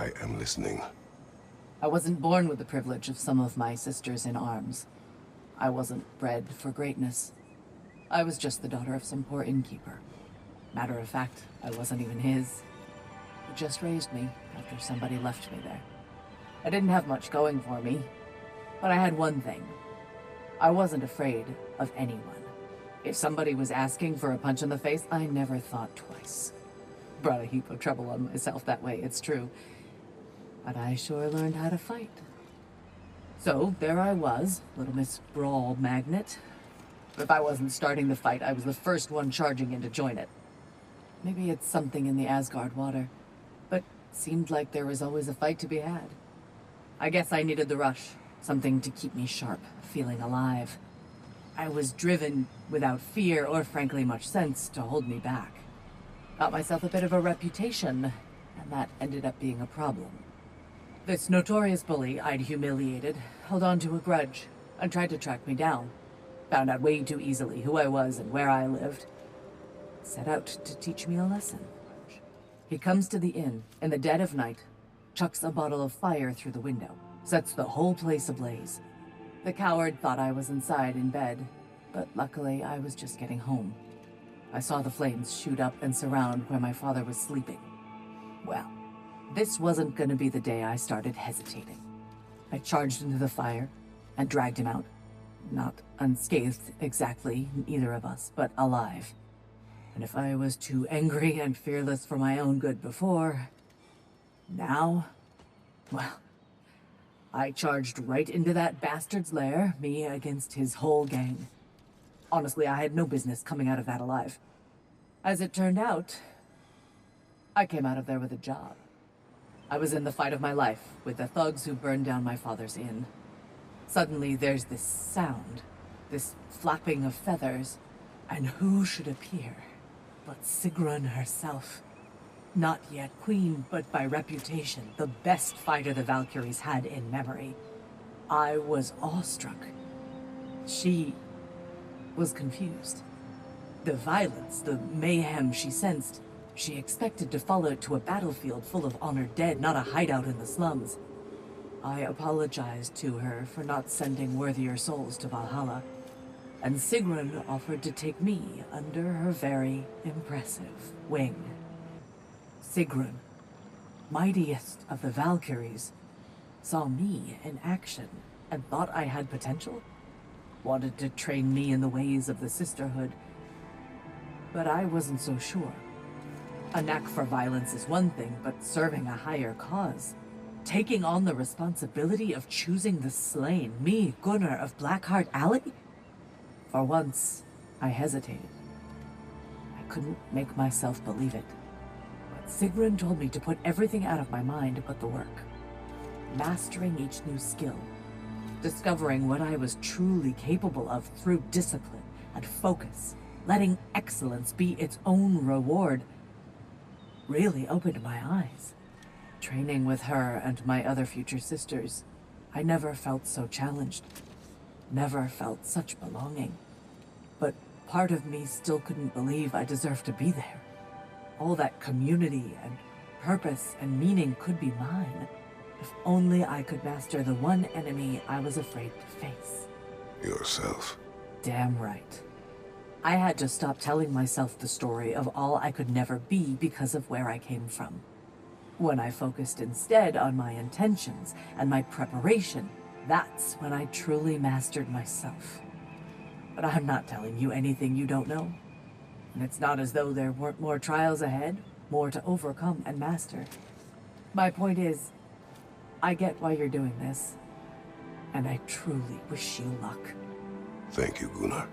I am listening. I wasn't born with the privilege of some of my sisters in arms. I wasn't bred for greatness. I was just the daughter of some poor innkeeper. Matter of fact, I wasn't even his. He just raised me after somebody left me there. I didn't have much going for me, but I had one thing. I wasn't afraid of anyone. If somebody was asking for a punch in the face, I never thought twice. Brought a heap of trouble on myself that way, it's true. But I sure learned how to fight. So, there I was, little Miss Brawl Magnet. If I wasn't starting the fight, I was the first one charging in to join it. Maybe it's something in the Asgard water, but seemed like there was always a fight to be had. I guess I needed the rush, something to keep me sharp, feeling alive. I was driven without fear or frankly much sense to hold me back. Got myself a bit of a reputation, and that ended up being a problem. This notorious bully I'd humiliated held on to a grudge and tried to track me down. Found out way too easily who I was and where I lived. Set out to teach me a lesson. He comes to the inn in the dead of night, chucks a bottle of fire through the window, sets the whole place ablaze. The coward thought I was inside in bed, but luckily I was just getting home. I saw the flames shoot up and surround where my father was sleeping. Well, this wasn't gonna be the day I started hesitating. I charged into the fire and dragged him out. Not unscathed exactly, either of us, but alive. And if I was too angry and fearless for my own good before, now, well, I charged right into that bastard's lair, me against his whole gang. Honestly, I had no business coming out of that alive. As it turned out, I came out of there with a job. I was in the fight of my life with the thugs who burned down my father's inn. Suddenly there's this sound, this flapping of feathers, and who should appear but Sigrun herself. Not yet queen, but by reputation, the best fighter the Valkyries had in memory. I was awestruck. She was confused. The violence, the mayhem she sensed, she expected to follow it to a battlefield full of honored dead, not a hideout in the slums. I apologized to her for not sending worthier souls to Valhalla, and Sigrun offered to take me under her very impressive wing. Sigrun, mightiest of the Valkyries, saw me in action and thought I had potential. Wanted to train me in the ways of the sisterhood, but I wasn't so sure. A knack for violence is one thing, but serving a higher cause, taking on the responsibility of choosing the slain, me, Gunnr of Blackheart Alley? For once, I hesitated. I couldn't make myself believe it. But Sigrun told me to put everything out of my mind but the work. Mastering each new skill, discovering what I was truly capable of through discipline and focus, letting excellence be its own reward, really opened my eyes. Training with her and my other future sisters, I never felt so challenged. Never felt such belonging. But part of me still couldn't believe I deserved to be there. All that community and purpose and meaning could be mine, if only I could master the one enemy I was afraid to face. Yourself. Damn right. I had to stop telling myself the story of all I could never be because of where I came from. When I focused instead on my intentions and my preparation, that's when I truly mastered myself. But I'm not telling you anything you don't know. And it's not as though there weren't more trials ahead, more to overcome and master. My point is, I get why you're doing this, and I truly wish you luck. Thank you, Gunnr.